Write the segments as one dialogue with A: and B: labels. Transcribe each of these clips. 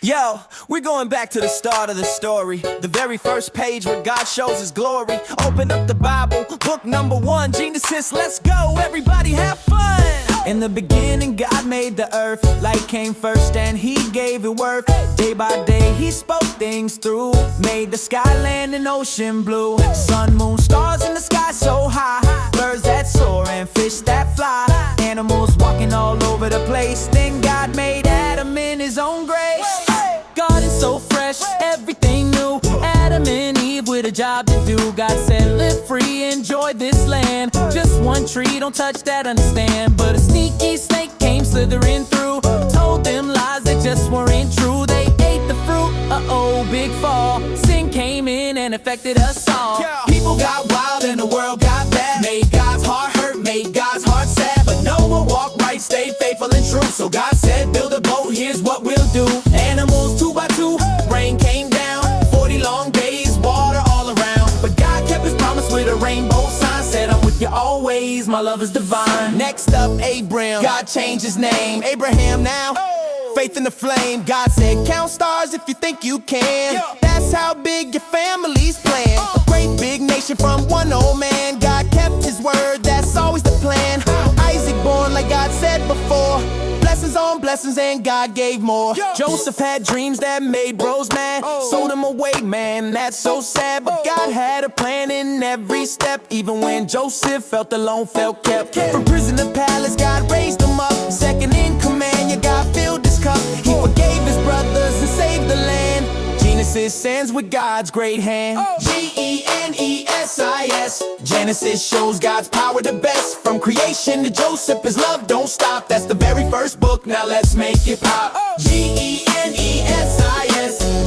A: Yo, we're going back to the start of the story. The very first page where God shows his glory. Open up the Bible, book number 1, Genesis, let's go, everybody have fun! In the beginning God made the earth. Light came first and he gave it worth. Day by day he spoke things through. Made the sky, land, and ocean blue. Sun, moon, stars in the sky so high. Birds that soar and fish that fly. Animals walking all over the place. Then God made Adam in his own grace. God is so fresh, everything new. Adam and Eve with a job to do. God said, live free, enjoy this land. Just one tree, don't touch that, understand. But a sneaky snake came slithering through. Told them lies that just weren't true. They ate the fruit, uh-oh, big fall. Sin came in and affected us all. People got wild and the world got bad. Made God's heart hurt, made God's heart sad. But Noah walked right, stayed faithful and true. So God said, build a boat, here's what we'll do. Animals 2 by 2, rain came down. 40 long days, water all around. But God kept his promise with a rainbow sign. Said, I'm with you always, my love is divine. Next up, Abram, God changed his name. Abraham now, faith in the flame. God said, count stars if you think you can. That's how big your family's plan. A great big nation from one old man. God kept his word, that's always the plan. Isaac born like God said before. Blessings on blessings and God gave more. Joseph had dreams that made bros mad. Sold him away, man, that's so sad. But God had a plan in every step. Even when Joseph felt alone, felt kept. From prison to palace, God raised him up. Second in command, yeah, God filled his cup. He forgave his brothers and saved the land. Genesis ends with God's great hand. Genesis. Genesis shows God's power the best. From creation to Joseph, his love don't stop. That's the very first book, now let's make it pop. Genesis.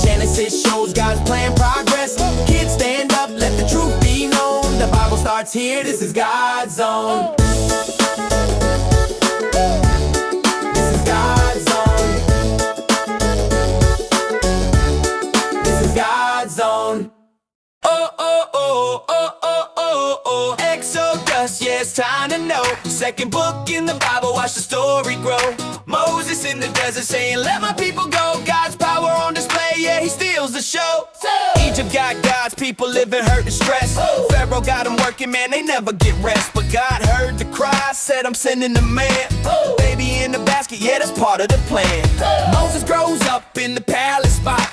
A: Genesis shows God's plan progress. Kids stand up, let the truth be known. The Bible starts here, this is God's zone. This is God's zone. This is God's zone. Exodus, yeah, it's time to know. Second book in the Bible, watch the story grow. Moses in the desert saying, let my people go. God's power on display, yeah, he steals the show. Egypt got God's people living hurt and stress. Pharaoh got them working, man, they never get rest. But God heard the cry, said I'm sending the man. Baby in the basket, yeah, that's part of the plan. Moses grows up in the palace spot.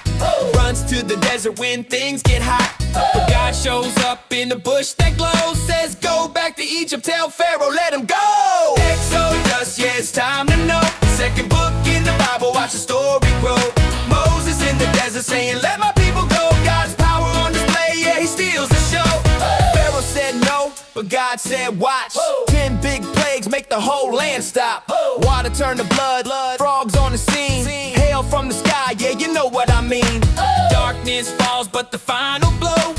A: Runs to the desert when things get hot. But God shows up in the bush that glows. Says go back to Egypt, tell Pharaoh let him go. Exodus, yeah, it's time to know. Second book in the Bible, watch the story grow. Moses in the desert saying let my people go. God's power on display, yeah, he steals the show. Pharaoh said no, but God said watch. 10 big plagues make the whole land stop. Water turned to blood, frogs on the scene. Hail from the sky, yeah, you know what I mean. Darkness falls, but the final blow.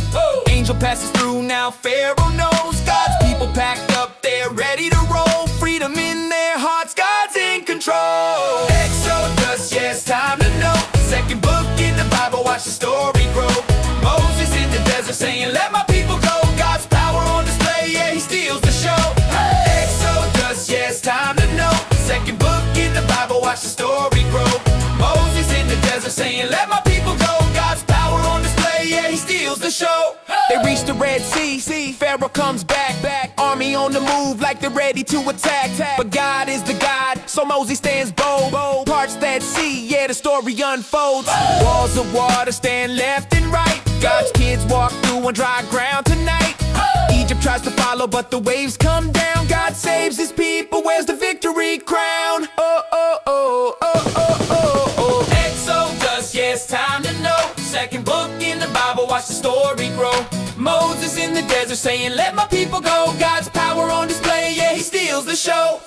A: Angel passes through, now Pharaoh knows. God's people packed up, they're ready to roll. Freedom in their hearts, God's in control. Exodus, yeah, it's time to know. Second book in the Bible, watch the story grow. Moses in the desert saying, let my people go. God's power on display, yeah, he steals the show. Exodus, yeah, it's time to know. Second book in the Bible, watch the story grow. Moses in the desert saying, let my people go. God's power on display, yeah, he steals the show. They reach the Red Sea, Pharaoh comes back. Army on the move like they're ready to attack. But God is the God, so Moses stands bold. Parts that sea, yeah, the story unfolds. Walls of water stand left and right. God's kids walk through on dry ground tonight. Egypt tries to follow, but the waves come down. God saves his people, where's the victory crown? Exodus, yeah, it's time to know. Second book in the Bible, watch the story grow. Moses in the desert saying, let my people go. God's power on display, yeah, he steals the show.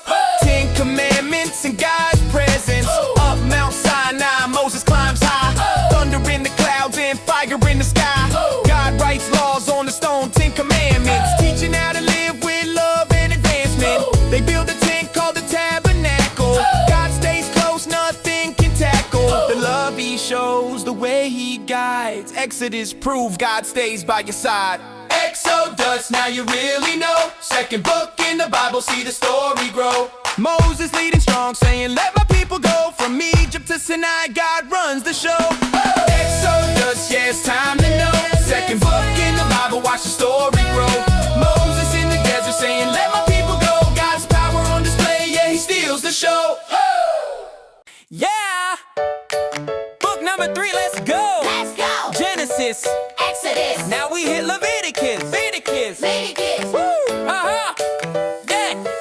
A: 10 commandments in God's presence. Up Mount Sinai, Moses climbs high. Thunder in the clouds and fire in the sky. God writes laws on the stone, 10 commandments. Teaching how to live with love and advancement. They build a tent called the tabernacle. God stays close, nothing can tackle. The love he shows, the way he guides. Exodus prove God stays by your side. Exodus, now you really know. Second book in the Bible, see the story grow. Moses leading strong, saying let my people go. from Egypt to Sinai, God runs the show. Exodus, yeah, it's time to know. Second book in the Bible, watch the story grow. Moses in the desert saying, let my people go. God's power on display, yeah, he steals the show. Yeah! Book number 3, let's go!
B: Let's go!
A: Genesis,
B: Exodus,
A: now we hit Leviticus. Leviticus.
B: Woo!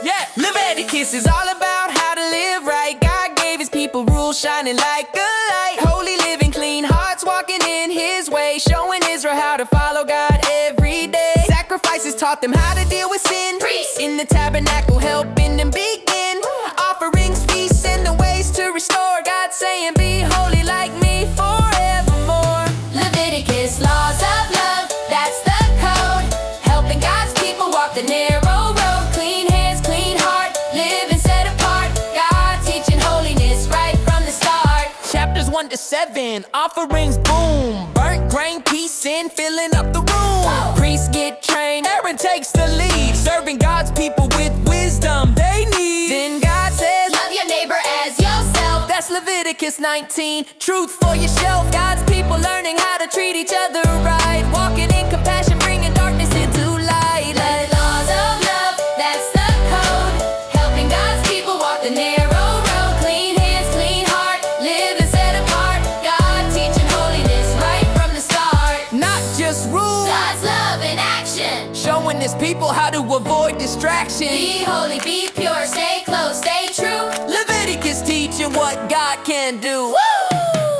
A: Yeah. Leviticus is all about how to live right. God gave his people rules shining like a light. Holy living, clean hearts walking in his way, showing Israel how to follow God every day. Sacrifices taught them how to deal with sin.
B: Priests
A: in the tabernacle helping them begin. Offerings, feasts, and the ways to restore. God saying, be holy like me forevermore.
B: Leviticus, laws of love, that's the code. Helping God's people walk the narrow road. Clean hands, clean heart, living set apart. God teaching holiness right from the start.
A: Chapters 1 to 7, offerings boom. Burnt grain, peace in, filling up the room.
B: Whoa.
A: Priests get trained, Aaron takes the lead, serving God's people with wisdom they need. Then God says,
B: Love your neighbor as yourself.
A: that's Leviticus 19, truth for your shelf. God's people learning how to treat each other right, walking in compassion, bringing darkness into light.
B: The laws of love, that's the code. Helping God's people walk the narrow road. Clean hands, clean heart, living set apart. God teaching holiness right from the start.
A: Not just rules,
B: God's love in action.
A: showing his people how to avoid distraction.
B: Be holy, be pure, stay close, stay true.
A: Leviticus teaching what God can do.
B: Woo!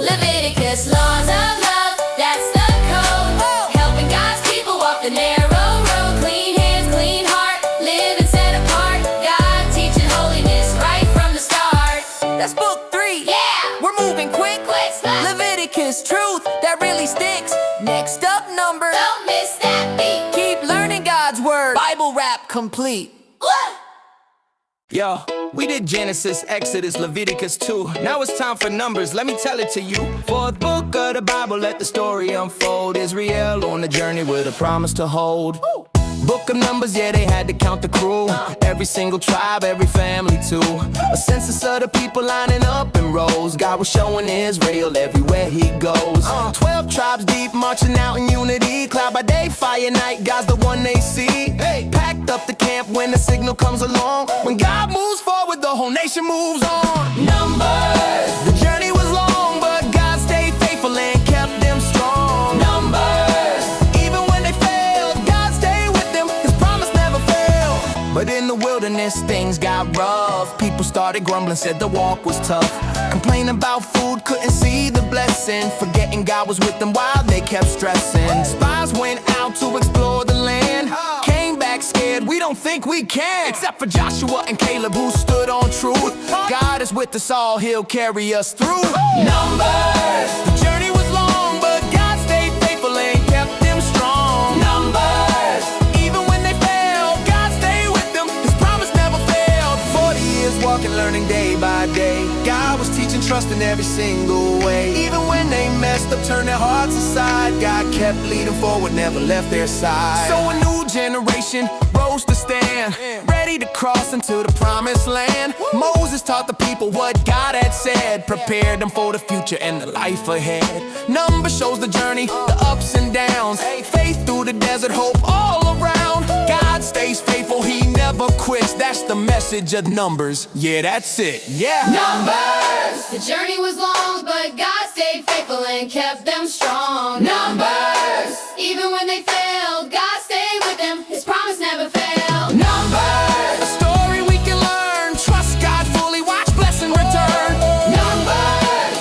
B: Leviticus, laws of love, that's the code. Helping God's people walk the narrow road. Clean hands, clean heart, living set apart. God teaching holiness right from the start.
A: That's book 3.
B: Yeah!
A: We're moving quick.
B: Quick spot.
A: Leviticus, truth that really sticks. Next up, number.
B: Don't miss that beat.
A: Keep learning God's word. Bible rap complete.
B: Woo!
C: Yo, we did Genesis, Exodus, Leviticus 2. Now it's time for Numbers, let me tell it to you. Fourth book of the Bible, let the story unfold. Israel on the journey with a promise to hold. Book of Numbers, yeah, they had to count the crew. Every single tribe, every family too. A census of the people lining up in rows. God was showing Israel everywhere he goes. 12 tribes deep, marching out in unity. Cloud by day, fire night, God's the one they see. Packed up the camp when the signal comes along. When God moves forward, the whole nation moves on. Numbers, the journey was long, but God stayed faithful and kept them strong. Numbers, even when they failed, God stayed with them, his promise never failed. But in the wilderness, things got rough. People started grumbling, said the walk was tough. Complaining about food, couldn't see the blessing. Forgetting God was with them while they kept stressing. Spies went out to explore the land. Came back scared, we don't think we can. Except for Joshua and Caleb who stood on truth. God is with us all, he'll carry us through. Numbers, the journey was long, but God stayed faithful and kept them strong. Numbers, even when they failed, God stayed with them, his promise never failed. 40 years walking, learning day by day. God was teaching trust in every single way. Even when they messed up, turned their hearts aside, God kept leading forward, never left their side. So a new generation rose to stand, ready to cross into the promised land. Moses taught the people what God had said, prepared them for the future and the life ahead. Number shows the journey, the ups and downs, faith through the desert, hope all around. God stays faithful, he never quits. That's the message of Numbers. Yeah, that's it. Yeah.
B: Numbers, the journey was long, but God stayed faithful and kept them strong. Numbers, even when they failed, God stayed with them, his promise never failed.
A: Numbers, a story we can learn. Trust God fully, watch blessing return.
B: Numbers,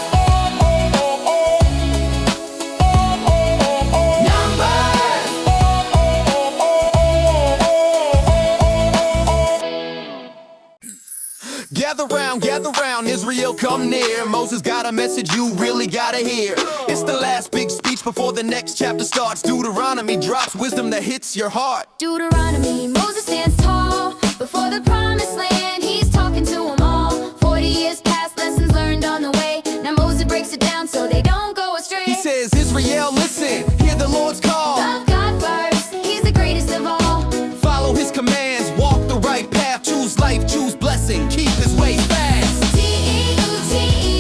C: Gather round, Israel come near. Moses got a message you really gotta hear. It's the last big speech before the next chapter starts. Deuteronomy drops wisdom that hits your heart.
B: Deuteronomy, Moses stands tall before the promised land. He's talking to them all. 40 years past, lessons learned on the way. Now Moses breaks it down so they don't go astray.
C: He says, Israel, listen, hear the Lord's call.
B: Love God first, he's the greatest of all.
C: Follow his commands, walk the right path, choose life, choose blessing, keep his way fast.
B: T-E-U-T-E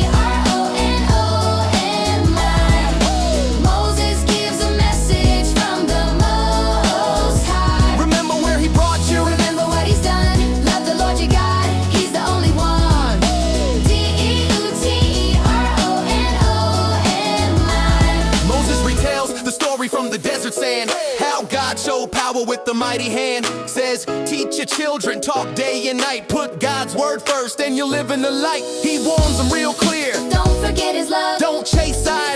A: power with the mighty hand. Says, teach your children, talk day and night. Put God's word first and you'll live in the light. He warns them real clear.
B: Don't forget his love.
A: Don't chase sides.